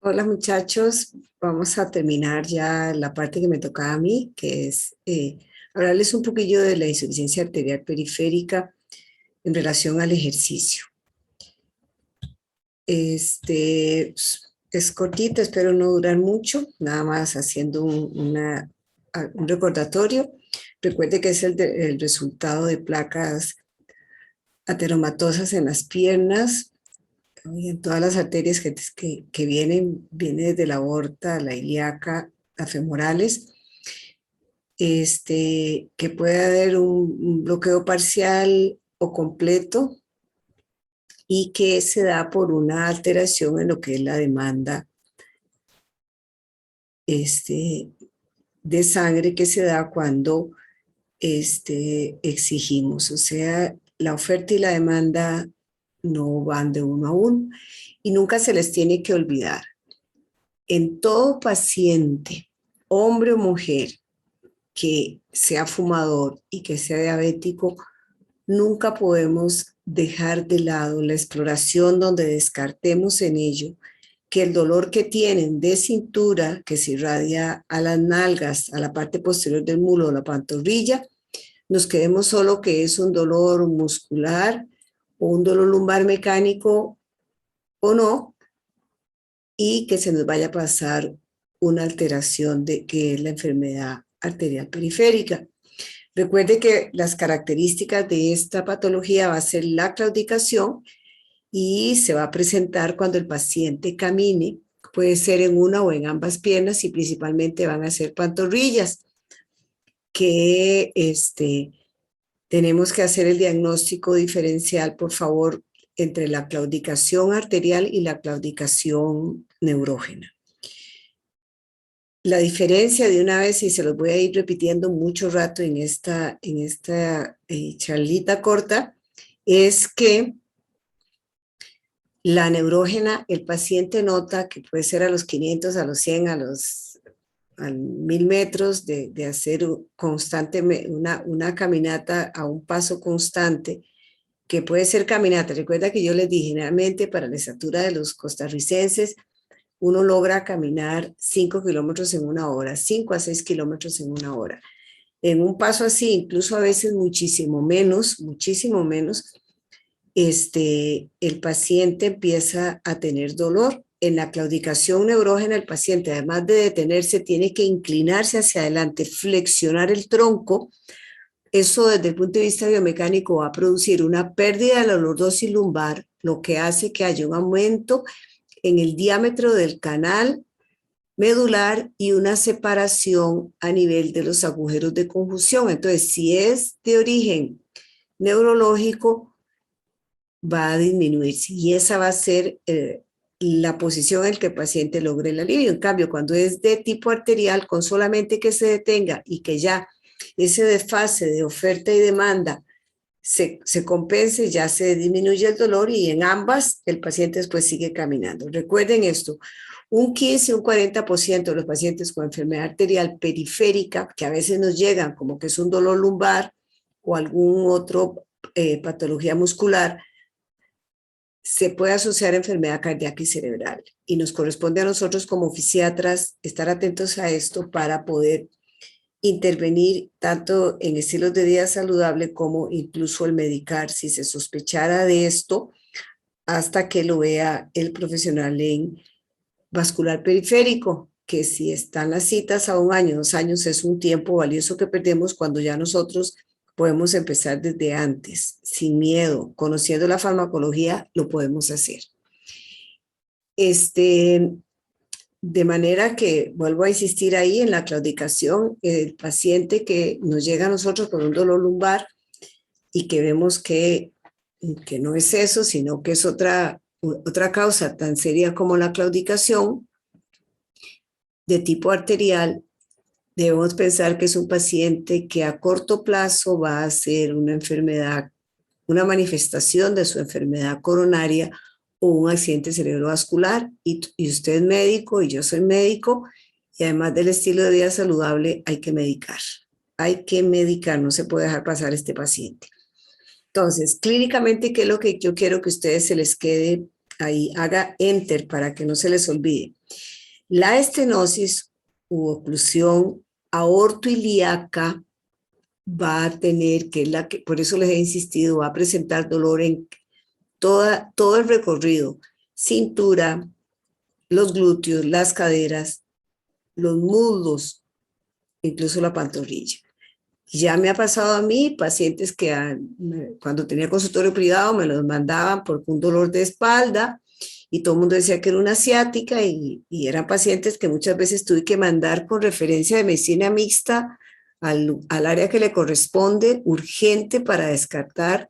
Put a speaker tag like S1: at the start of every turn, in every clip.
S1: Hola muchachos, vamos a terminar ya la parte que me toca a mí, que es hablarles un poquillo de la insuficiencia arterial periférica en relación al ejercicio. Es cortito, espero no durar mucho, nada más haciendo un recordatorio. Recuerde que es el resultado de placas ateromatosas en las piernas y en todas las arterias que viene desde la aorta, la ilíaca, las femorales, que puede haber un bloqueo parcial o completo y que se da por una alteración en lo que es la demanda este, de sangre que se da cuando exigimos, o sea, la oferta y la demanda no van de uno a uno y nunca se les tiene que olvidar. En todo paciente, hombre o mujer, que sea fumador y que sea diabético, nunca podemos dejar de lado la exploración donde descartemos en ello que el dolor que tienen de cintura, que se irradia a las nalgas, a la parte posterior del muslo o la pantorrilla, nos quedemos solo que es un dolor muscular o un dolor lumbar mecánico o no, y que se nos vaya a pasar una alteración de que es la enfermedad arterial periférica. Recuerde que las características de esta patología va a ser la claudicación y se va a presentar cuando el paciente camine, puede ser en una o en ambas piernas y principalmente van a ser pantorrillas, que tenemos que hacer el diagnóstico diferencial, por favor, entre la claudicación arterial y la claudicación neurógena. La diferencia de una vez, y se los voy a ir repitiendo mucho rato en esta charlita corta, es que la neurógena, el paciente nota que puede ser a los 500, a los 100, a 1000 metros de hacer constantemente una caminata a un paso constante, que puede ser caminata. Recuerda que yo les dije, generalmente para la estatura de los costarricenses, uno logra caminar 5 kilómetros en una hora, 5 a 6 kilómetros en una hora. En un paso así, incluso a veces muchísimo menos, el paciente empieza a tener dolor. En la claudicación neurógena, el paciente, además de detenerse, tiene que inclinarse hacia adelante, flexionar el tronco. Eso desde el punto de vista biomecánico va a producir una pérdida de la lordosis lumbar, lo que hace que haya un aumento en el diámetro del canal medular y una separación a nivel de los agujeros de conjunción. Entonces, si es de origen neurológico, va a disminuirse y esa va a ser la posición en que el paciente logre el alivio. En cambio, cuando es de tipo arterial, con solamente que se detenga y que ya ese desfase de oferta y demanda se compense, ya se disminuye el dolor y en ambas el paciente después sigue caminando. Recuerden esto, un 15, un 40% de los pacientes con enfermedad arterial periférica, que a veces nos llegan como que es un dolor lumbar o algún otro patología muscular, se puede asociar a enfermedad cardíaca y cerebral. Y nos corresponde a nosotros como fisiatras estar atentos a esto para poder intervenir tanto en estilos de vida saludable como incluso el medicar si se sospechara de esto hasta que lo vea el profesional en vascular periférico, que si están las citas a 1 año, 2 años, es un tiempo valioso que perdemos cuando ya nosotros podemos empezar desde antes, sin miedo, conociendo la farmacología, lo podemos hacer. De manera que vuelvo a insistir ahí en la claudicación, el paciente que nos llega a nosotros con un dolor lumbar y que vemos que no es eso, sino que es otra causa tan seria como la claudicación de tipo arterial, debemos pensar que es un paciente que a corto plazo va a ser una enfermedad, una manifestación de su enfermedad coronaria o un accidente cerebrovascular. Y usted es médico y yo soy médico, y además del estilo de vida saludable hay que medicar. Hay que medicar, no se puede dejar pasar este paciente. Entonces, clínicamente, ¿qué es lo que yo quiero que a ustedes se les quede ahí haga enter para que no se les olvide. La estenosis u oclusión aortoilíaca va a tener, que es la que, por eso les he insistido, va a presentar dolor en todo el recorrido, cintura, los glúteos, las caderas, los muslos, incluso la pantorrilla. Ya me ha pasado a mí, pacientes que cuando tenía consultorio privado me los mandaban por un dolor de espalda y todo el mundo decía que era una ciática y eran pacientes que muchas veces tuve que mandar con referencia de medicina mixta al área que le corresponde, urgente, para descartar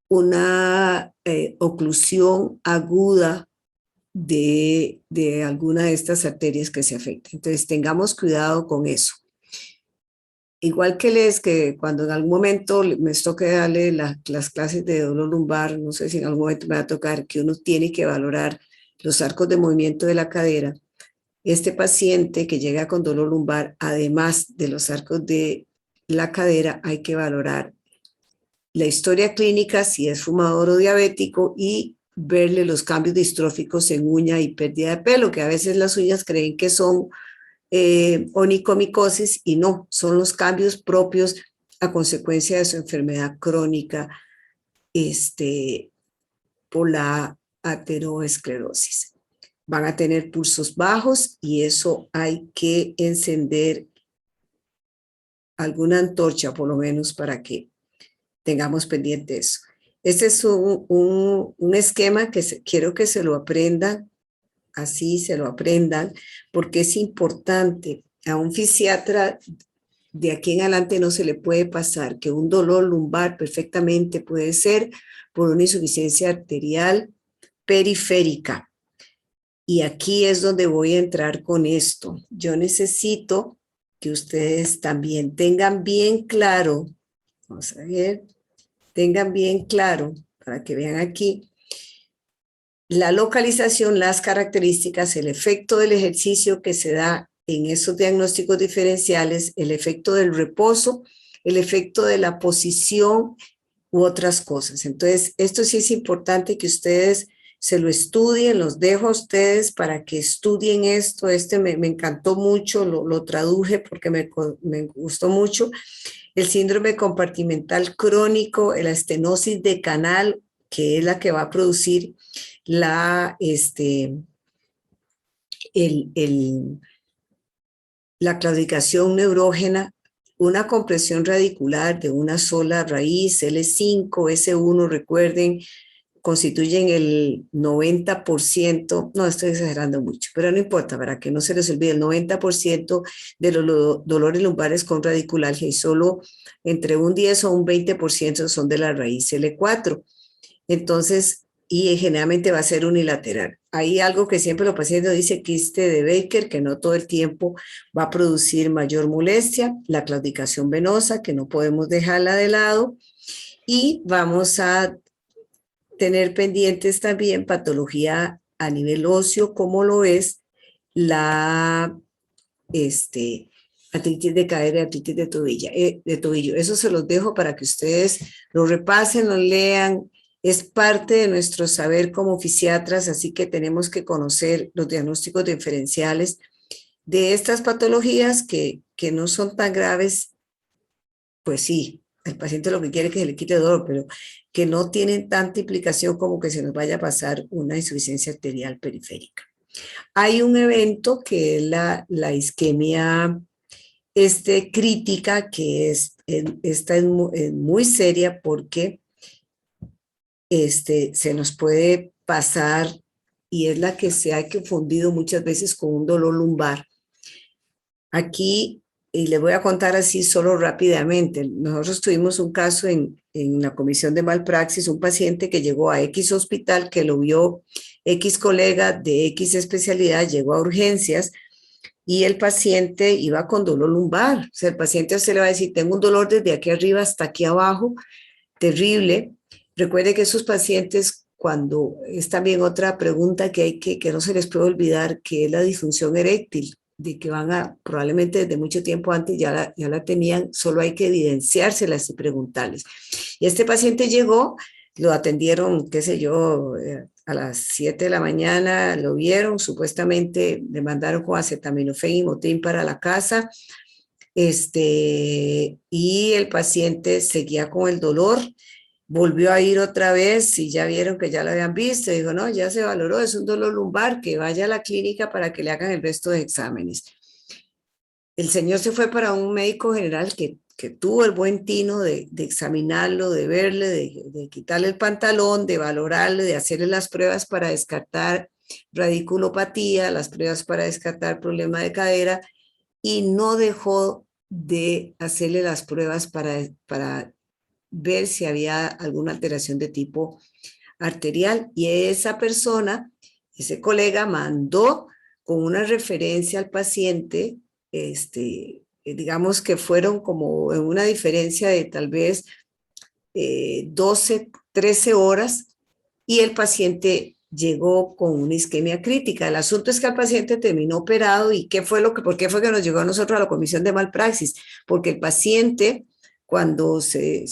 S1: una oclusión aguda de alguna de estas arterias que se afectan. Entonces tengamos cuidado con eso. Igual que cuando en algún momento me toque darle las clases de dolor lumbar, no sé si en algún momento me va a tocar, que uno tiene que valorar los arcos de movimiento de la cadera. Este paciente que llega con dolor lumbar, además de los arcos de la cadera, hay que valorar la historia clínica, si es fumador o diabético, y verle los cambios distróficos en uña y pérdida de pelo, que a veces las uñas creen que son onicomicosis y no, son los cambios propios a consecuencia de su enfermedad crónica por la ateroesclerosis. Van a tener pulsos bajos y eso hay que encender alguna antorcha por lo menos para que tengamos pendiente eso. Este es un esquema que quiero que se lo aprendan, así se lo aprendan, porque es importante. A un fisiatra de aquí en adelante no se le puede pasar que un dolor lumbar perfectamente puede ser por una insuficiencia arterial periférica. Y aquí es donde voy a entrar con esto. Yo necesito que ustedes también tengan bien claro, vamos a ver, tengan bien claro, para que vean aquí, la localización, las características, el efecto del ejercicio que se da en esos diagnósticos diferenciales, el efecto del reposo, el efecto de la posición u otras cosas. Entonces, esto sí es importante que ustedes se lo estudien, los dejo a ustedes para que estudien esto. Me encantó mucho, lo traduje porque me gustó mucho. El síndrome compartimental crónico, la estenosis de canal, que es la que va a producir la claudicación neurógena, una compresión radicular de una sola raíz, L5, S1, recuerden, constituyen el 90%, no estoy exagerando mucho, pero no importa, para que no se les olvide, el 90% de los dolores lumbares con radiculalgia y solo entre un 10 o un 20% son de la raíz L4. Entonces, y generalmente va a ser unilateral. Hay algo que siempre los pacientes dicen, quiste de Baker, que no todo el tiempo va a producir mayor molestia, la claudicación venosa, que no podemos dejarla de lado, y vamos a tener pendientes también patología a nivel óseo, como lo es la artritis de cadera y artritis de tobillo. Eso se los dejo para que ustedes lo repasen, lo lean. Es parte de nuestro saber como fisiatras, así que tenemos que conocer los diagnósticos diferenciales de estas patologías que no son tan graves. Pues sí, el paciente lo que quiere es que se le quite el dolor, pero que no tienen tanta implicación como que se nos vaya a pasar una insuficiencia arterial periférica. Hay un evento que es la isquemia crítica, que esta es muy seria porque se nos puede pasar y es la que se ha confundido muchas veces con un dolor lumbar. Aquí, y les voy a contar así solo rápidamente, nosotros tuvimos un caso en la comisión de malpraxis, un paciente que llegó a X hospital, que lo vio X colega de X especialidad, llegó a urgencias y el paciente iba con dolor lumbar. O sea, el paciente a usted le va a decir, tengo un dolor desde aquí arriba hasta aquí abajo, terrible. Recuerde que esos pacientes, cuando es también otra pregunta que no se les puede olvidar, que es la disfunción eréctil, de que probablemente desde mucho tiempo antes ya la tenían, solo hay que evidenciárselas y preguntarles. Y este paciente llegó, lo atendieron, qué sé yo, a las 7 de la mañana lo vieron, supuestamente le mandaron con acetaminofén y Motrin para la casa, y el paciente seguía con el dolor, volvió a ir otra vez y ya vieron que ya lo habían visto, dijo, no, ya se valoró, es un dolor lumbar, que vaya a la clínica para que le hagan el resto de exámenes. El señor se fue para un médico general que tuvo el buen tino de examinarlo, de verle, de quitarle el pantalón, de valorarle, de hacerle las pruebas para descartar radiculopatía, las pruebas para descartar problema de cadera, y no dejó de hacerle las pruebas para ver si había alguna alteración de tipo arterial. Y esa persona, ese colega, mandó con una referencia al paciente, digamos que fueron como en una diferencia de tal vez 12, 13 horas, y el paciente llegó con una isquemia crítica. El asunto es que el paciente terminó operado. ¿Y qué fue por qué fue que nos llegó a nosotros a la comisión de malpraxis? Porque el paciente, cuando se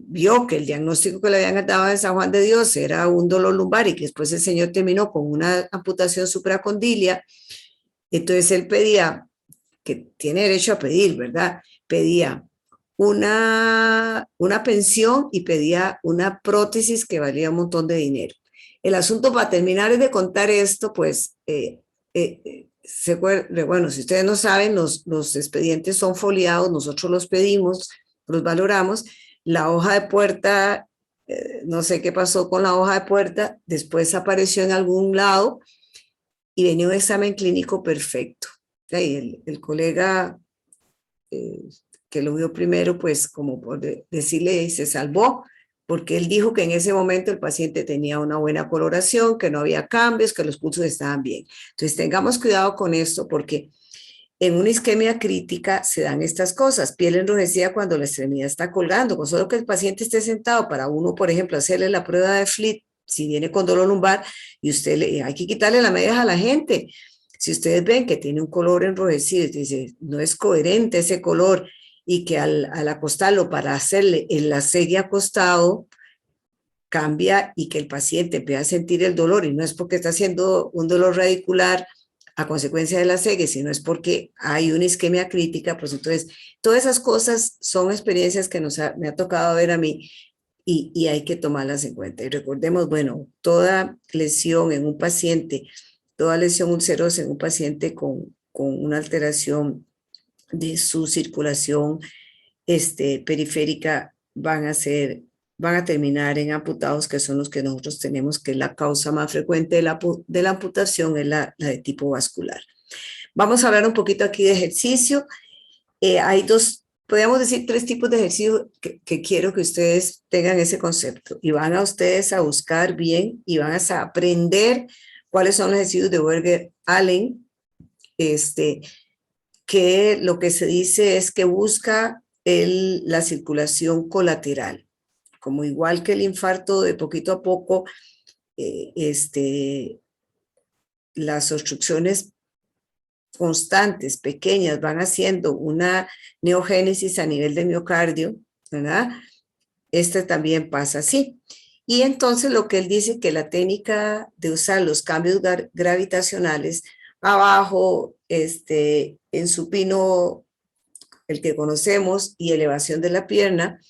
S1: vio que el diagnóstico que le habían dado en San Juan de Dios era un dolor lumbar y que después el señor terminó con una amputación supracondilia, entonces él pedía, que tiene derecho a pedir, ¿verdad? Pedía una pensión y pedía una prótesis que valía un montón de dinero. El asunto, para terminar de contar esto, pues, bueno, si ustedes no saben, los expedientes son foliados, nosotros los pedimos, los valoramos. La hoja de puerta, no sé qué pasó con la hoja de puerta, después apareció en algún lado y venía un examen clínico perfecto. Y el colega eh, que lo vio primero, pues como por decirle, se salvó, porque él dijo que en ese momento el paciente tenía una buena coloración, que no había cambios, que los pulsos estaban bien. Entonces tengamos cuidado con esto, porque en una isquemia crítica se dan estas cosas: piel enrojecida cuando la extremidad está colgando, con solo que el paciente esté sentado. Para uno, por ejemplo, hacerle la prueba de FLIT, si viene con dolor lumbar, y hay que quitarle las medias a la gente. Si ustedes ven que tiene un color enrojecido, dice, no es coherente ese color, y que al acostarlo para hacerle el lasegue acostado, cambia y que el paciente empieza a sentir el dolor, y no es porque está haciendo un dolor radicular a consecuencia de la segue, sino es porque hay una isquemia crítica. Pues entonces, todas esas cosas son experiencias que me ha tocado ver a mí, y hay que tomarlas en cuenta. Y recordemos, bueno, toda lesión en un paciente, toda lesión ulcerosa en un paciente con una alteración de su circulación periférica van a terminar en amputados, que son los que nosotros tenemos, que es la causa más frecuente de la amputación, es la de tipo vascular. Vamos a hablar un poquito aquí de ejercicio. Hay podríamos decir, tres tipos de ejercicio que quiero que ustedes tengan ese concepto, y van a ustedes a buscar bien y van a aprender cuáles son los ejercicios de Berger-Allen, que lo que se dice es que busca la circulación colateral, como igual que el infarto, de poquito a poco, las obstrucciones constantes, pequeñas, van haciendo una neogénesis a nivel de miocardio, ¿verdad? También pasa así. Y entonces lo que él dice, que la técnica de usar los cambios gravitacionales abajo, en supino, el que conocemos, y elevación de la pierna,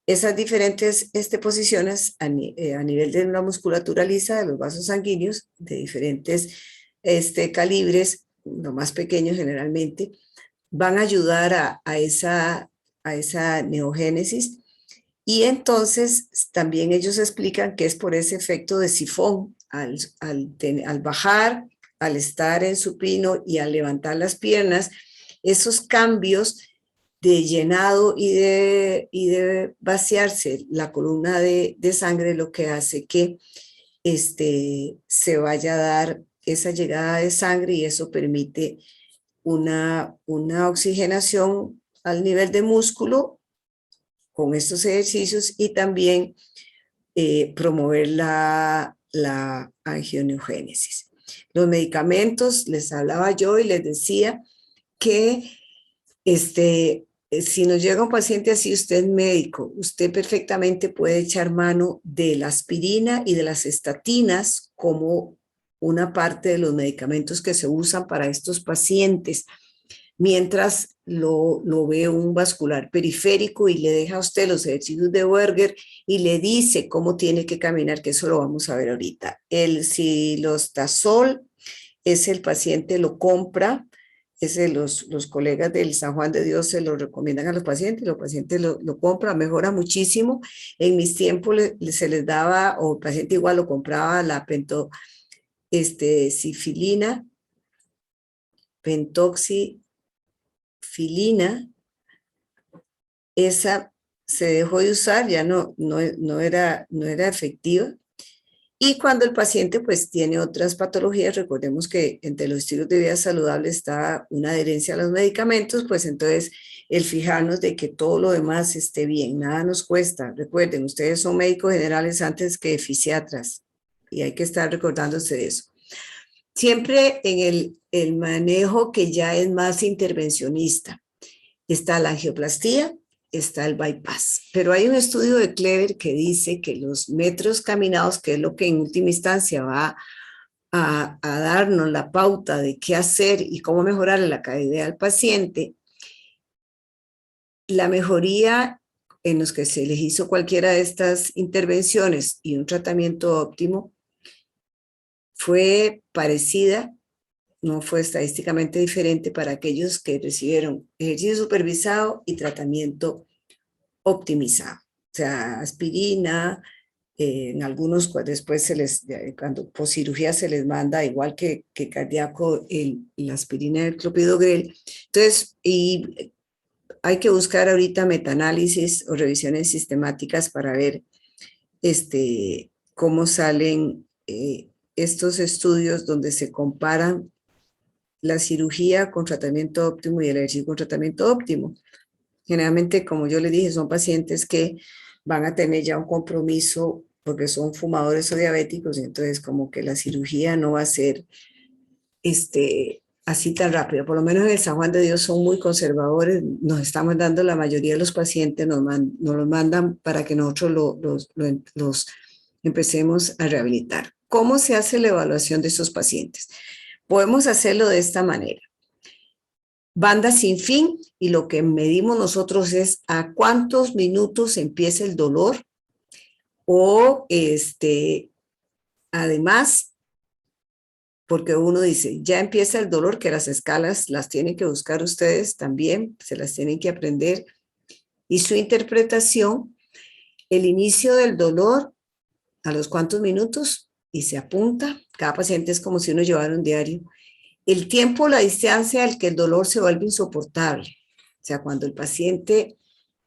S1: esas diferentes posiciones a nivel de la musculatura lisa de los vasos sanguíneos de diferentes calibres, lo más pequeños generalmente, van a ayudar a esa neogénesis. Y entonces también ellos explican que es por ese efecto de sifón, al bajar, al estar en supino y al levantar las piernas, esos cambios de llenado y de vaciarse la columna de sangre, lo que hace que se vaya a dar esa llegada de sangre, y eso permite una oxigenación al nivel de músculo con estos ejercicios, y también promover la angioneogénesis. Los medicamentos, les hablaba yo y les decía que si nos llega un paciente así, usted es médico, usted perfectamente puede echar mano de la aspirina y de las estatinas como una parte de los medicamentos que se usan para estos pacientes, mientras lo ve un vascular periférico y le deja a usted los ejercicios de Berger y le dice cómo tiene que caminar, que eso lo vamos a ver ahorita. El silostazol, ese el paciente lo compra, ese los colegas del San Juan de Dios se lo recomiendan a los pacientes lo compran, mejora muchísimo. En mis tiempos se les daba, o el paciente igual lo compraba, la pentoxifilina, esa se dejó de usar, ya no era efectiva. Y cuando el paciente pues tiene otras patologías, recordemos que entre los estilos de vida saludable está una adherencia a los medicamentos, pues entonces el fijarnos de que todo lo demás esté bien, nada nos cuesta. Recuerden, ustedes son médicos generales antes que fisiatras y hay que estar recordándose de eso. Siempre en el manejo que ya es más intervencionista, está la angioplastía, está el bypass. Pero hay un estudio de Clever que dice que los metros caminados, que es lo que en última instancia va a darnos la pauta de qué hacer y cómo mejorar la calidad al paciente, la mejoría en los que se les hizo cualquiera de estas intervenciones y un tratamiento óptimo fue parecida, no fue estadísticamente diferente para aquellos que recibieron ejercicio supervisado y tratamiento optimizado. O sea, aspirina, en algunos después cuando por cirugía se les manda, igual que cardíaco, la aspirina del clopidogrel. Entonces, y hay que buscar ahorita metaanálisis o revisiones sistemáticas para ver cómo salen estos estudios donde se comparan la cirugía con tratamiento óptimo y el ejercicio con tratamiento óptimo. Generalmente, como yo les dije, son pacientes que van a tener ya un compromiso porque son fumadores o diabéticos, y entonces como que la cirugía no va a ser así tan rápida. Por lo menos en el San Juan de Dios son muy conservadores, nos estamos dando la mayoría de los pacientes, nos los mandan para que nosotros los empecemos a rehabilitar. ¿Cómo se hace la evaluación de esos pacientes? Podemos hacerlo de esta manera. Banda sin fin, y lo que medimos nosotros es a cuántos minutos empieza el dolor, o además, porque uno dice, ya empieza el dolor, que las escalas las tienen que buscar ustedes también, se las tienen que aprender, y su interpretación, el inicio del dolor, a los cuántos minutos, y se apunta, cada paciente es como si uno llevara un diario, el tiempo, la distancia al que el dolor se vuelve insoportable. O sea, cuando el paciente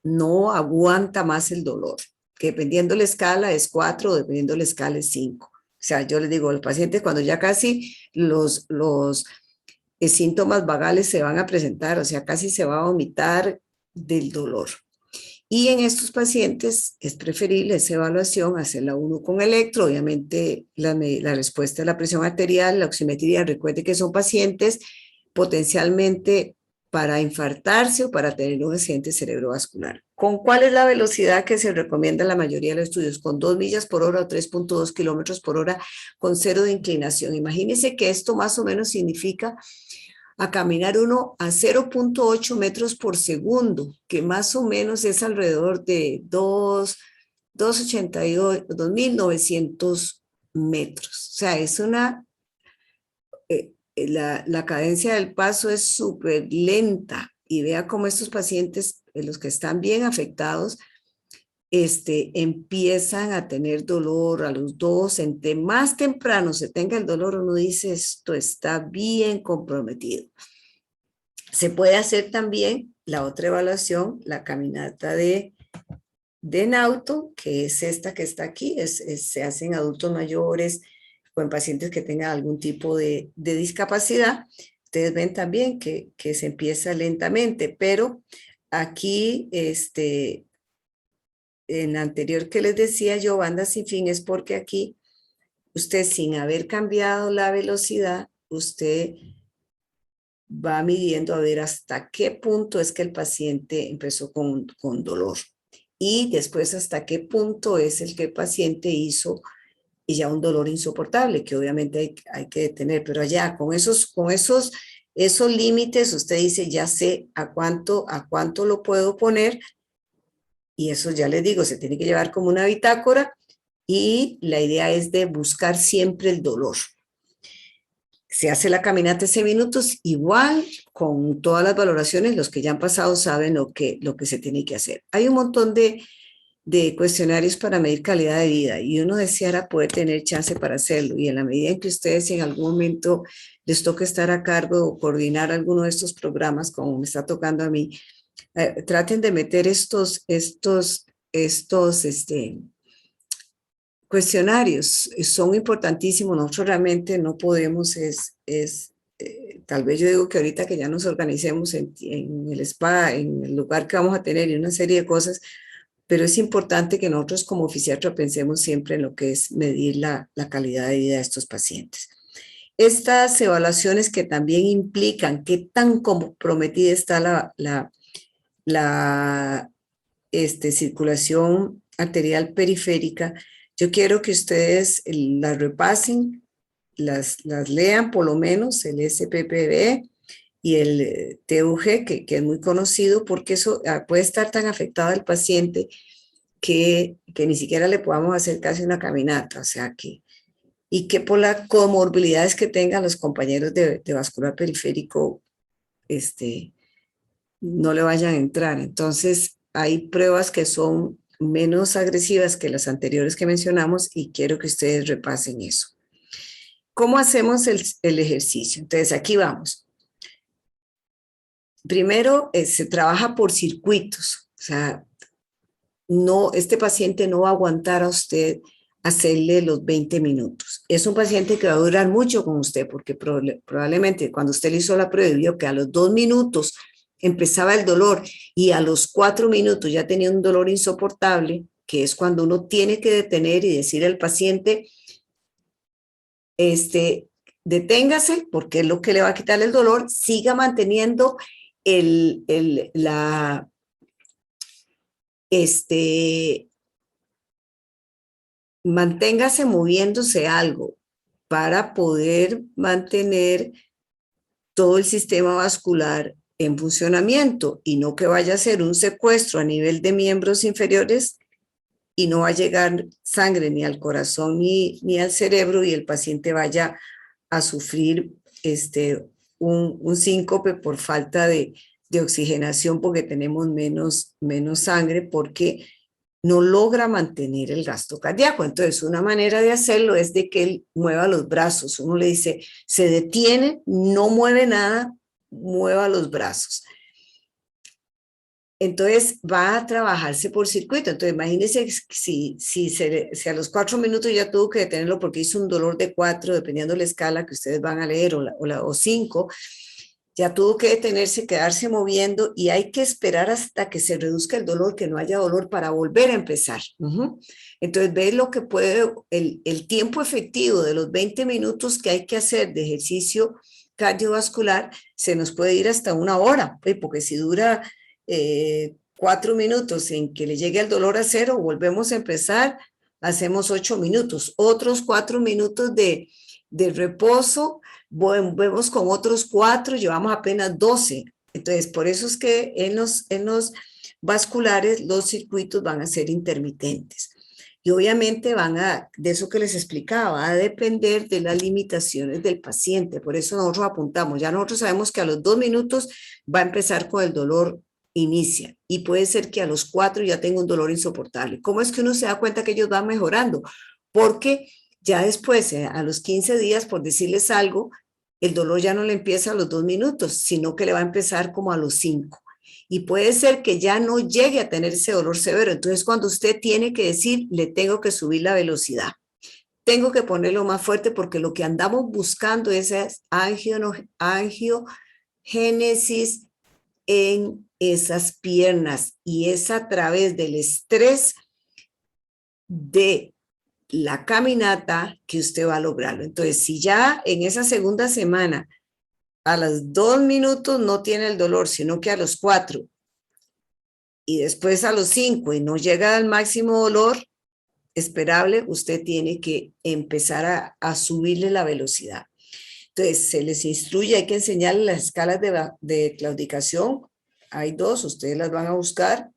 S1: no aguanta más el dolor, que dependiendo la escala es 4, dependiendo la escala es 5. O sea, yo les digo a los pacientes cuando ya casi los síntomas vagales se van a presentar, o sea, casi se va a vomitar del dolor. Y en estos pacientes es preferible esa evaluación, hacerla uno con electro, obviamente la respuesta a la presión arterial, la oximetría, recuerde que son pacientes potencialmente para infartarse o para tener un accidente cerebrovascular. ¿Con cuál es la velocidad que se recomienda en la mayoría de los estudios? Con 2 millas por hora o 3.2 kilómetros por hora con 0 de inclinación. Imagínense que esto más o menos significa a caminar uno a 0.8 metros por segundo, que más o menos es alrededor de 2.900 metros. O sea, es la cadencia del paso es súper lenta, y vea cómo estos pacientes, los que están bien afectados, empiezan a tener dolor a los 2, entre más temprano se tenga el dolor, uno dice, esto está bien comprometido. Se puede hacer también la otra evaluación, la caminata de Naughton, que es esta que está aquí, se hace en adultos mayores o en pacientes que tengan algún tipo de discapacidad. Ustedes ven también que se empieza lentamente, pero aquí, en la anterior que les decía yo, banda sin fin, es porque aquí usted, sin haber cambiado la velocidad, usted va midiendo a ver hasta qué punto es que el paciente empezó con dolor, y después hasta qué punto es el que el paciente hizo y ya un dolor insoportable que obviamente hay que detener, pero allá con esos límites usted dice, ya sé a cuánto lo puedo poner, y eso ya les digo, se tiene que llevar como una bitácora, y la idea es de buscar siempre el dolor. Se hace la caminata 6 minutos, igual con todas las valoraciones, los que ya han pasado saben lo que se tiene que hacer. Hay un montón de cuestionarios para medir calidad de vida, y uno deseara poder tener chance para hacerlo, y en la medida en que ustedes en algún momento les toque estar a cargo o coordinar alguno de estos programas, como me está tocando a mí, traten de meter estos cuestionarios. Son importantísimos. Nosotros realmente no podemos, tal vez yo digo que ahorita que ya nos organicemos en el spa, en el lugar que vamos a tener y una serie de cosas, pero es importante que nosotros como fisiatra pensemos siempre en lo que es medir la calidad de vida de estos pacientes. Estas evaluaciones que también implican qué tan comprometida está la circulación arterial periférica, yo quiero que ustedes las repasen, las lean por lo menos, el SPPB y el TUG, que es muy conocido, porque eso puede estar tan afectado al paciente que ni siquiera le podamos hacer casi una caminata, o sea que, y que por las comorbilidades que tengan los compañeros de vascular periférico, no le vayan a entrar. Entonces, hay pruebas que son menos agresivas que las anteriores que mencionamos, y quiero que ustedes repasen eso. ¿Cómo hacemos el ejercicio? Entonces, aquí vamos. Primero, se trabaja por circuitos. O sea, este paciente no va a aguantar a usted hacerle los 20 minutos. Es un paciente que va a durar mucho con usted, porque probablemente cuando usted le hizo la prueba y vio que a los 2 minutos empezaba el dolor y a los 4 minutos ya tenía un dolor insoportable, que es cuando uno tiene que detener y decir al paciente, deténgase, porque es lo que le va a quitar el dolor, siga manteniendo manténgase moviéndose algo para poder mantener todo el sistema vascular en funcionamiento, y no que vaya a ser un secuestro a nivel de miembros inferiores y no va a llegar sangre ni al corazón ni al cerebro, y el paciente vaya a sufrir un síncope por falta de oxigenación, porque tenemos menos sangre, porque no logra mantener el gasto cardíaco. Entonces, una manera de hacerlo es de que él mueva los brazos. Uno le dice, se detiene, no mueve nada, mueva los brazos. Entonces, va a trabajarse por circuito. Entonces, imagínense si a los 4 minutos ya tuvo que detenerlo porque hizo un dolor de 4, dependiendo de la escala que ustedes van a leer, o 5, ya tuvo que detenerse, quedarse moviendo, y hay que esperar hasta que se reduzca el dolor, que no haya dolor, para volver a empezar. Entonces, ve lo que puede, el tiempo efectivo de los 20 minutos que hay que hacer de ejercicio cardiovascular, se nos puede ir hasta 1 hora, porque si dura 4 minutos en que le llegue el dolor a 0, volvemos a empezar, hacemos 8 minutos, otros 4 minutos de reposo, volvemos con otros 4, llevamos apenas 12. Entonces, por eso es que en los vasculares los circuitos van a ser intermitentes. Y obviamente de eso que les explicaba, va a depender de las limitaciones del paciente. Por eso nosotros apuntamos, ya nosotros sabemos que a los 2 minutos va a empezar con el dolor, inicia, y puede ser que a los 4 ya tenga un dolor insoportable. ¿Cómo es que uno se da cuenta que ellos van mejorando? Porque ya después, a los 15 días, por decirles algo, el dolor ya no le empieza a los 2 minutos, sino que le va a empezar como a los 5. Y puede ser que ya no llegue a tener ese dolor severo. Entonces, cuando usted tiene que decir, le tengo que subir la velocidad, tengo que ponerlo más fuerte, porque lo que andamos buscando es angiogénesis en esas piernas, y es a través del estrés de la caminata que usted va a lograrlo. Entonces, si ya en esa segunda semana a los 2 minutos no tiene el dolor, sino que a los 4, y después a los 5, y no llega al máximo dolor, esperable, usted tiene que empezar a subirle la velocidad. Entonces, se les instruye, hay que enseñarles las escalas de claudicación. Hay dos, ustedes las van a buscar.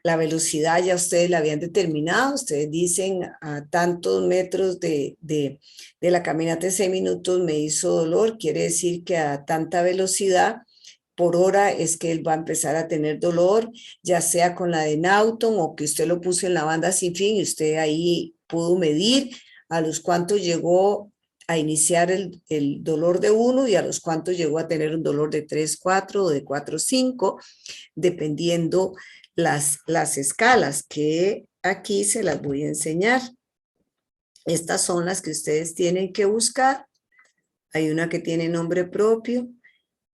S1: La velocidad ya ustedes la habían determinado. Ustedes dicen a tantos metros de la caminata en 6 minutos me hizo dolor. Quiere decir que a tanta velocidad por hora es que él va a empezar a tener dolor, ya sea con la de Naughton o que usted lo puso en la banda sin fin y usted ahí pudo medir a los cuantos llegó a iniciar el dolor de 1 y a los cuantos llegó a tener un dolor de 3, 4 o de 4, 5, dependiendo las escalas que aquí se las voy a enseñar. Estas son las que ustedes tienen que buscar. Hay una que tiene nombre propio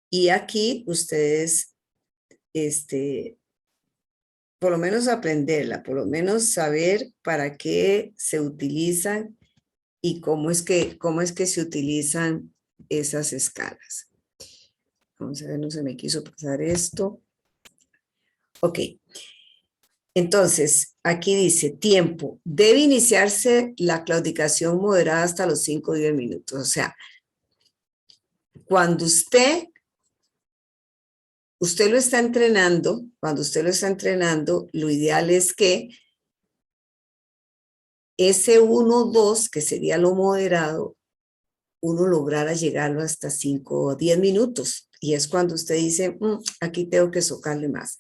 S1: y aquí ustedes, por lo menos aprenderla, por lo menos saber para qué se utilizan y cómo es que se utilizan esas escalas. Vamos a ver, no se me quiso pasar esto. Ok. Entonces, aquí dice, tiempo. Debe iniciarse la claudicación moderada hasta los 5 o 10 minutos. O sea, cuando usted lo está entrenando, lo ideal es que ese 1, 2, que sería lo moderado, uno lograra llegarlo hasta 5 o 10 minutos. Y es cuando usted dice, aquí tengo que socarle más.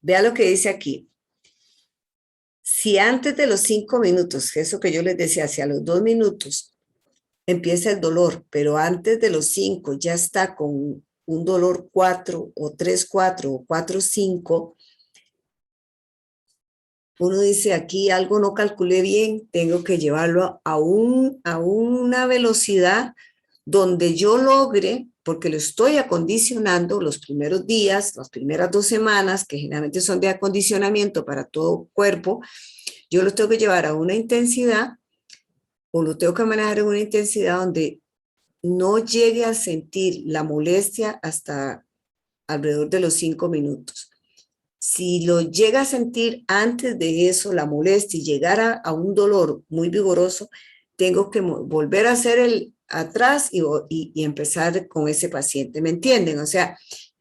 S1: Vea lo que dice aquí. Si antes de los 5 minutos, eso que yo les decía, hacia los 2 minutos, empieza el dolor, pero antes de los 5 ya está con un dolor 4 o 3, 4 o 4, 5, uno dice aquí algo no calculé bien, tengo que llevarlo a una velocidad donde yo logre, porque lo estoy acondicionando los primeros días, las primeras 2 semanas, que generalmente son de acondicionamiento para todo cuerpo, yo lo tengo que llevar a una intensidad o lo tengo que manejar en una intensidad donde no llegue a sentir la molestia hasta alrededor de los 5 minutos. Si lo llega a sentir antes de eso, la molestia y llegar a un dolor muy vigoroso, tengo que volver a hacer el atrás y empezar con ese paciente. ¿Me entienden? O sea,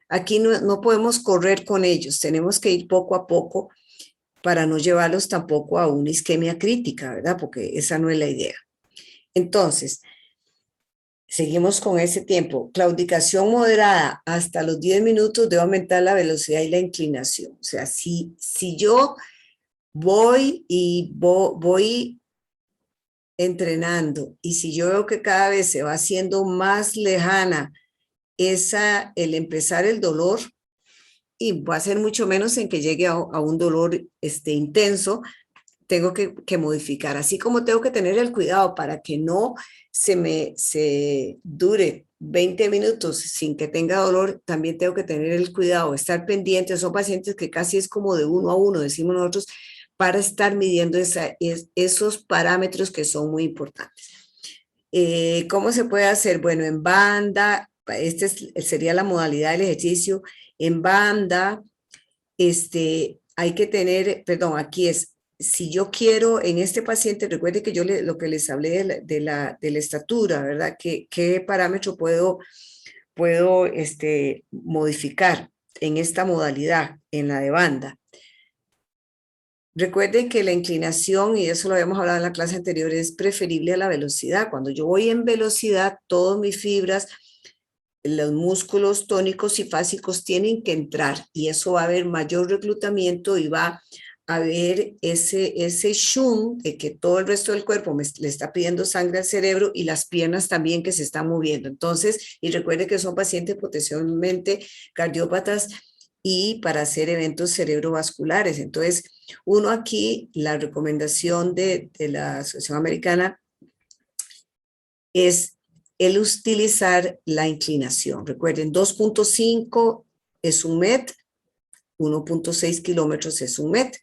S1: aquí no podemos correr con ellos, tenemos que ir poco a poco para no llevarlos tampoco a una isquemia crítica, ¿verdad? Porque esa no es la idea. Entonces, seguimos con ese tiempo. Claudicación moderada hasta los 10 minutos debe aumentar la velocidad y la inclinación. O sea, si yo voy entrenando y si yo veo que cada vez se va haciendo más lejana el empezar el dolor, y va a ser mucho menos en que llegue a un dolor intenso, tengo que modificar, así como tengo que tener el cuidado para que no se dure 20 minutos sin que tenga dolor, también tengo que tener el cuidado, estar pendiente. Son pacientes que casi es como de 1 a 1, decimos nosotros, para estar midiendo esos parámetros que son muy importantes. ¿Cómo se puede hacer? Bueno, en banda, sería la modalidad del ejercicio, en banda, hay que tener, perdón, aquí es, si yo quiero en este paciente, recuerde que yo lo que les hablé de la estatura, ¿verdad? ¿Qué parámetro puedo modificar en esta modalidad, en la de banda? Recuerden que la inclinación, y eso lo habíamos hablado en la clase anterior, es preferible a la velocidad. Cuando yo voy en velocidad, todas mis fibras, los músculos tónicos y fásicos tienen que entrar y eso va a haber mayor reclutamiento y va a haber ese shunt de que todo el resto del cuerpo le está pidiendo sangre al cerebro y las piernas también que se están moviendo. Entonces, y recuerde que son pacientes potencialmente cardiópatas y para hacer eventos cerebrovasculares. Entonces, uno aquí, la recomendación de la Asociación Americana es el utilizar la inclinación. Recuerden, 2.5 es un MET, 1.6 kilómetros es un MET.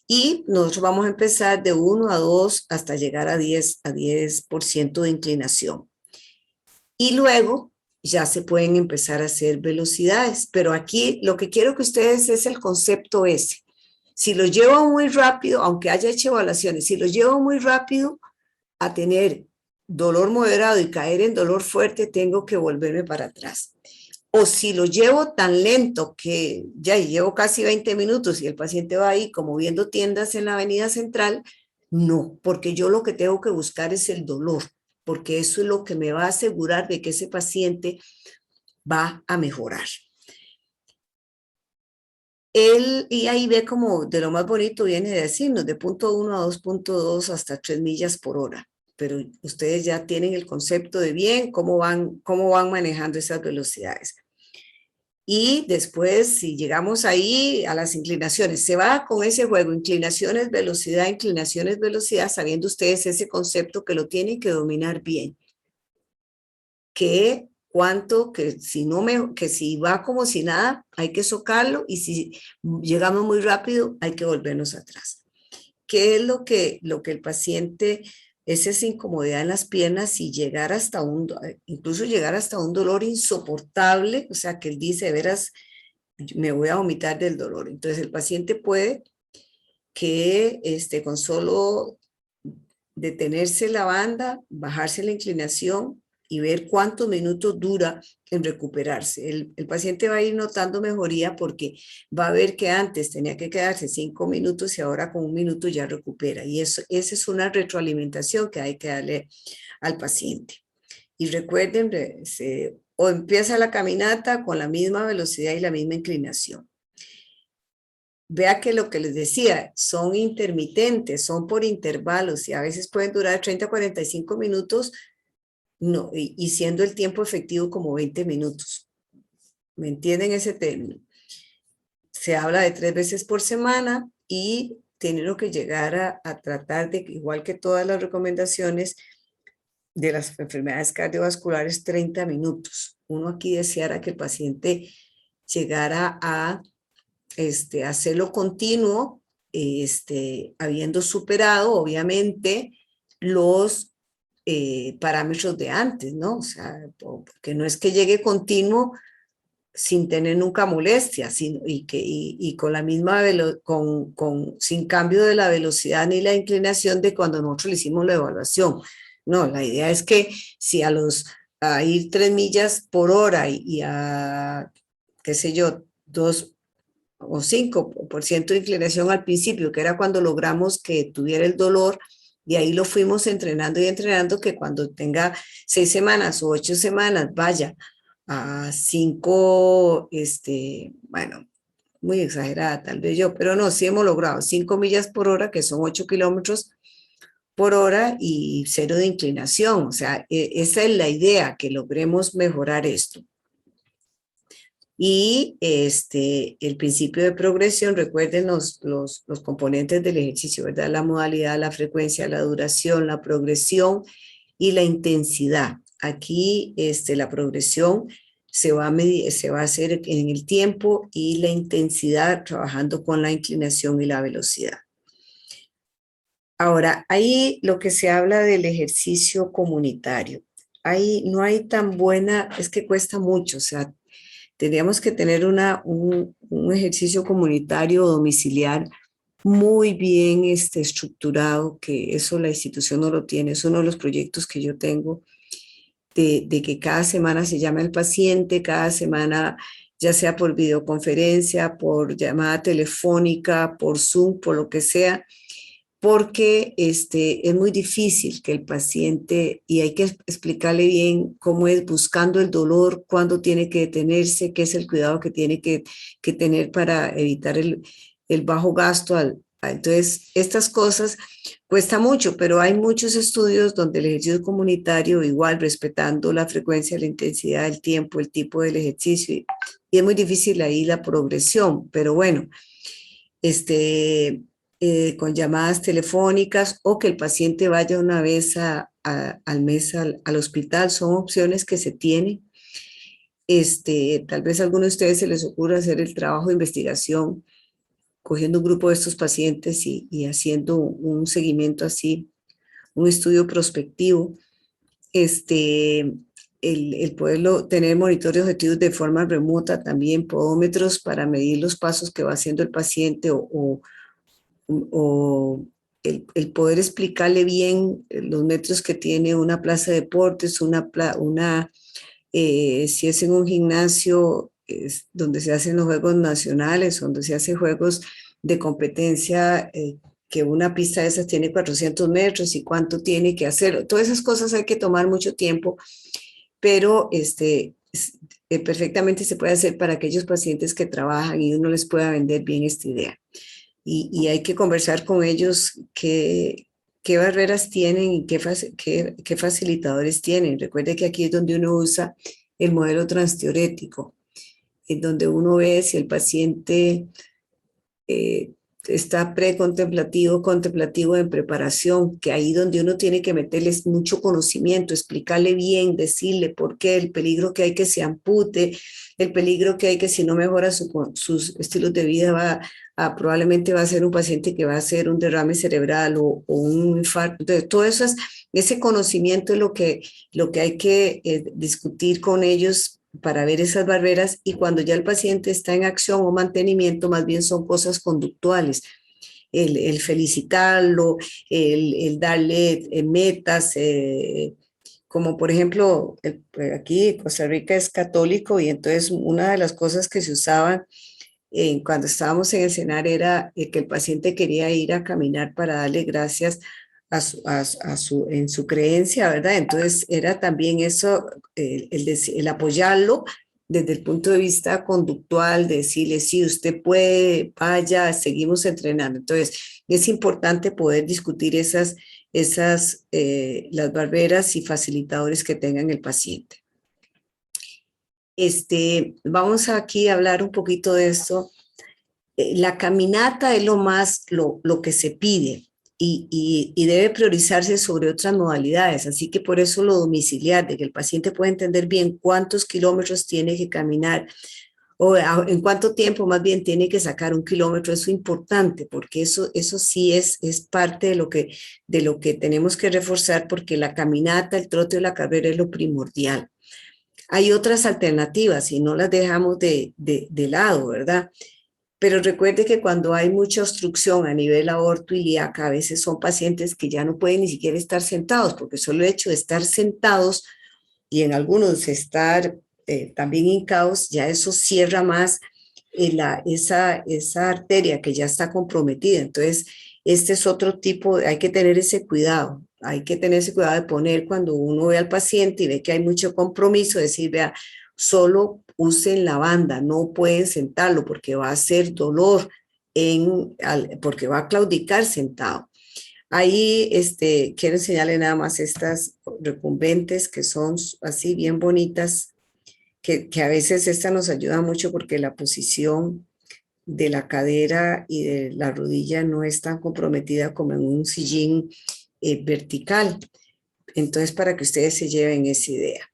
S1: Y nosotros vamos a empezar de 1 a 2 hasta llegar a 10% de inclinación. Y luego ya se pueden empezar a hacer velocidades. Pero aquí lo que quiero que ustedes es el concepto ese. Si lo llevo muy rápido, aunque haya hecho evaluaciones, si lo llevo muy rápido a tener dolor moderado y caer en dolor fuerte, tengo que volverme para atrás. O si lo llevo tan lento que ya llevo casi 20 minutos y el paciente va ahí como viendo tiendas en la avenida central, no, porque yo lo que tengo que buscar es el dolor, porque eso es lo que me va a asegurar de que ese paciente va a mejorar. Y ahí ve como de lo más bonito viene de decirnos, de punto 1 a 2.2 hasta 3 millas por hora. Pero ustedes ya tienen el concepto de bien cómo van manejando esas velocidades. Y después, si llegamos ahí a las inclinaciones, se va con ese juego, inclinaciones, velocidad, sabiendo ustedes ese concepto que lo tienen que dominar bien. Que si va como si nada, hay que socarlo, y si llegamos muy rápido, hay que volvernos atrás. ¿Qué es lo que el paciente, es esa incomodidad en las piernas y incluso llegar hasta un dolor insoportable? O sea, que él dice, veras, me voy a vomitar del dolor. Entonces el paciente puede que con solo detenerse la banda, bajarse la inclinación y ver cuántos minutos dura en recuperarse. El paciente va a ir notando mejoría porque va a ver que antes tenía que quedarse 5 minutos y ahora con 1 minuto ya recupera. Y esa es una retroalimentación que hay que darle al paciente. Y recuerden, o empieza la caminata con la misma velocidad y la misma inclinación. Vea que lo que les decía, son intermitentes, son por intervalos y a veces pueden durar 30 a 45 minutos, no, y siendo el tiempo efectivo como 20 minutos. ¿Me entienden ese término? Se habla de 3 veces por semana y tienen que llegar a tratar de, igual que todas las recomendaciones de las enfermedades cardiovasculares, 30 minutos. Uno aquí deseara que el paciente llegara a hacerlo continuo, habiendo superado, obviamente, los parámetros de antes, ¿no? O sea, porque no es que llegue continuo sin tener nunca molestia, y con la misma sin cambio de la velocidad ni la inclinación de cuando nosotros le hicimos la evaluación. No, la idea es que si a ir 3 millas por hora y a, qué sé yo, 2 o 5% de inclinación al principio, que era cuando logramos que tuviera el dolor, y ahí lo fuimos entrenando y entrenando, que cuando tenga 6 semanas o 8 semanas vaya a 5, bueno, muy exagerada tal vez yo, pero no, sí hemos logrado 5 millas por hora, que son 8 kilómetros por hora y 0 de inclinación. O sea, esa es la idea, que logremos mejorar esto. Y el principio de progresión, recuerden los componentes del ejercicio, ¿verdad? La modalidad, la frecuencia, la duración, la progresión y la intensidad. Aquí la progresión se va a hacer en el tiempo, y la intensidad trabajando con la inclinación y la velocidad. Ahora, ahí lo que se habla del ejercicio comunitario. Ahí no hay tan buena, es que cuesta mucho, o sea, tendríamos que tener un ejercicio comunitario domiciliar muy bien estructurado, que eso la institución no lo tiene. Es uno de los proyectos que yo tengo, de que cada semana se llame al paciente, cada semana, ya sea por videoconferencia, por llamada telefónica, por Zoom, por lo que sea, porque es muy difícil que el paciente, y hay que explicarle bien cómo es, buscando el dolor, cuándo tiene que detenerse, qué es el cuidado que tiene que tener para evitar el bajo gasto. Entonces, estas cosas cuesta mucho, pero hay muchos estudios donde el ejercicio comunitario, igual respetando la frecuencia, la intensidad, el tiempo, el tipo del ejercicio, y es muy difícil ahí la progresión, pero bueno, con llamadas telefónicas, o que el paciente vaya una vez al mes al hospital, son opciones que se tienen. Tal vez a alguno de ustedes se les ocurra hacer el trabajo de investigación, cogiendo un grupo de estos pacientes y haciendo un seguimiento así, un estudio prospectivo, el poderlo tener monitores objetivos de forma remota, también podómetros para medir los pasos que va haciendo el paciente, o o el poder explicarle bien los metros que tiene una plaza de deportes, si es en un gimnasio donde se hacen los juegos nacionales, donde se hacen juegos de competencia, que una pista de esas tiene 400 metros y cuánto tiene que hacer. Todas esas cosas hay que tomar mucho tiempo, pero perfectamente se puede hacer para aquellos pacientes que trabajan y uno les pueda vender bien esta idea. Y hay que conversar con ellos qué barreras tienen y qué facilitadores tienen. Recuerde que aquí es donde uno usa el modelo transteorético, en donde uno ve si el paciente está precontemplativo, contemplativo en preparación, que ahí donde uno tiene que meterles mucho conocimiento, explicarle bien, decirle por qué, el peligro que hay que se ampute, el peligro que hay que si no mejora sus estilos de vida probablemente va a ser un paciente que va a hacer un derrame cerebral o un infarto. Entonces, todo eso ese conocimiento es lo que hay que discutir con ellos para ver esas barreras, y cuando ya el paciente está en acción o mantenimiento, más bien son cosas conductuales. El felicitarlo, el darle metas, como por ejemplo, aquí Costa Rica es católico y entonces una de las cosas que se usaban cuando estábamos en el CENAR era que el paciente quería ir a caminar para darle gracias en su creencia, ¿verdad? Entonces era también eso, el apoyarlo desde el punto de vista conductual, de decirle, sí, usted puede, vaya, seguimos entrenando. Entonces es importante poder discutir las barreras y facilitadores que tengan el paciente. Vamos aquí a hablar un poquito de esto. La caminata es lo que se pide y debe priorizarse sobre otras modalidades. Así que por eso lo domiciliar, de que el paciente pueda entender bien cuántos kilómetros tiene que caminar o en cuánto tiempo más bien tiene que sacar un kilómetro. Eso es importante porque eso sí es parte de lo que tenemos que reforzar, porque la caminata, el trote o la carrera es lo primordial. Hay otras alternativas y no las dejamos de lado, ¿verdad? Pero recuerde que cuando hay mucha obstrucción a nivel aorto ilíaca, a veces son pacientes que ya no pueden ni siquiera estar sentados, porque solo el hecho de estar sentados y en algunos estar también hincados, ya eso cierra más esa arteria que ya está comprometida. Entonces, este es otro tipo, hay que tener ese cuidado. Hay que tener ese cuidado de poner, cuando uno ve al paciente y ve que hay mucho compromiso, decir, vea, solo usen la banda, no pueden sentarlo porque va a hacer dolor, porque va a claudicar sentado. Ahí quiero enseñarle nada más estas recumbentes que son así bien bonitas, que a veces esta nos ayuda mucho porque la posición de la cadera y de la rodilla no es tan comprometida como en un sillín vertical. Entonces, para que ustedes se lleven esa idea.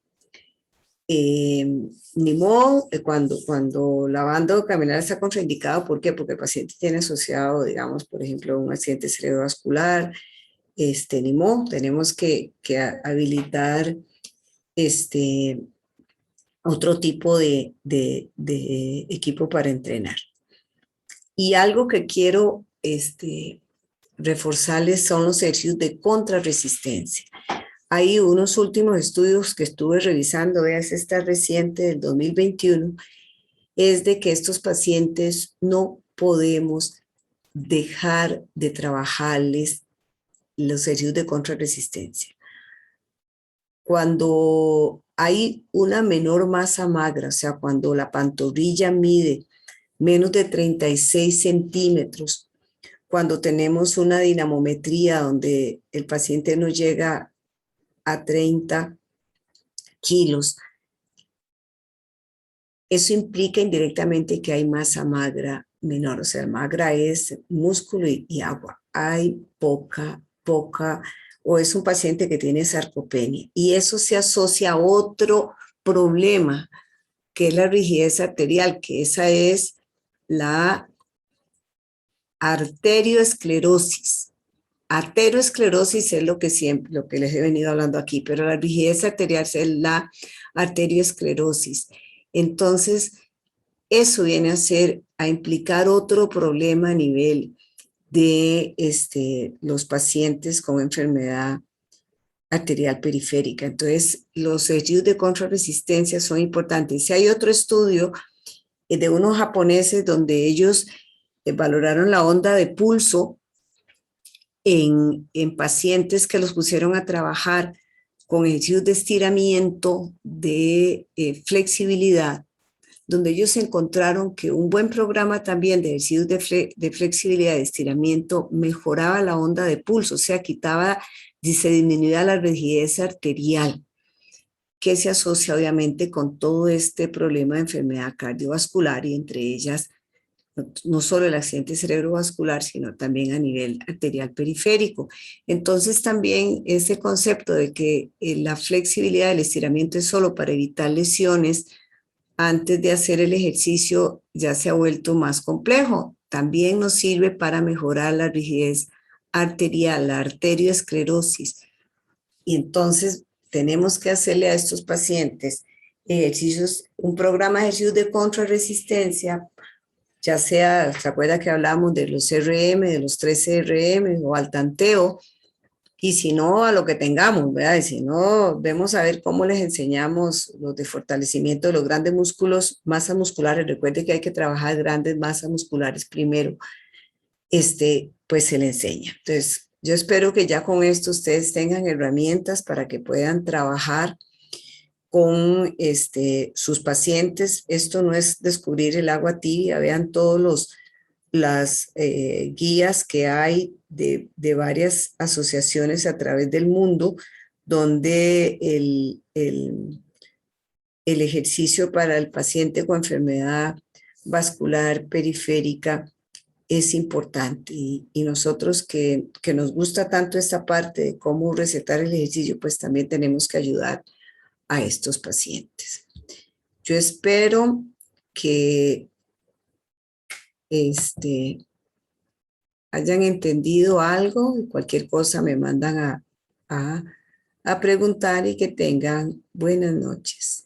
S1: Ni modo, cuando la banda o caminar está contraindicado, ¿por qué? Porque el paciente tiene asociado, digamos, por ejemplo, un accidente cerebrovascular, ni modo, tenemos que habilitar otro tipo de equipo para entrenar. Y algo que quiero reforzarles son los ejercicios de contrarresistencia. Hay unos últimos estudios que estuve revisando, veas, esta reciente del 2021, es de que estos pacientes no podemos dejar de trabajarles los ejercicios de contrarresistencia. Cuando hay una menor masa magra, o sea, cuando la pantorrilla mide menos de 36 centímetros, cuando tenemos una dinamometría donde el paciente no llega a 30 kilos, eso implica indirectamente que hay masa magra menor, o sea, magra es músculo y agua. Hay poca, o es un paciente que tiene sarcopenia. Y eso se asocia a otro problema, que es la rigidez arterial, que esa es la arterioesclerosis. Arterioesclerosis es lo que les he venido hablando aquí, pero la rigidez arterial es la arterioesclerosis. Entonces, eso viene a implicar otro problema a nivel de los pacientes con enfermedad arterial periférica. Entonces, los ejercicios de contrarresistencia son importantes. Si hay otro estudio de unos japoneses donde ellos valoraron la onda de pulso en pacientes que los pusieron a trabajar con ejercicios de estiramiento, de flexibilidad, donde ellos encontraron que un buen programa también de ejercicios de flexibilidad, de estiramiento, mejoraba la onda de pulso, o sea, se disminuía la rigidez arterial, que se asocia obviamente con todo este problema de enfermedad cardiovascular y entre ellas no solo el accidente cerebrovascular, sino también a nivel arterial periférico. Entonces también ese concepto de que la flexibilidad del estiramiento es solo para evitar lesiones antes de hacer el ejercicio ya se ha vuelto más complejo. También nos sirve para mejorar la rigidez arterial, la arteriosclerosis. Y entonces tenemos que hacerle a estos pacientes ejercicios, un programa de ejercicios de contrarresistencia, ya sea, ¿se acuerda que hablamos de los CRM, de los 3 CRM o al tanteo? Y si no, a lo que tengamos, ¿verdad? Y si no, vemos a ver cómo les enseñamos los de fortalecimiento de los grandes músculos, masas musculares. Recuerde que hay que trabajar grandes masas musculares primero. Pues se le enseña. Entonces, yo espero que ya con esto ustedes tengan herramientas para que puedan trabajar con sus pacientes. Esto no es descubrir el agua tibia, vean todos las guías que hay de varias asociaciones a través del mundo, donde el ejercicio para el paciente con enfermedad vascular periférica es importante. Y nosotros que nos gusta tanto esta parte de cómo recetar el ejercicio, pues también tenemos que ayudar a estos pacientes. Yo espero que hayan entendido algo y cualquier cosa me mandan a preguntar y que tengan buenas noches.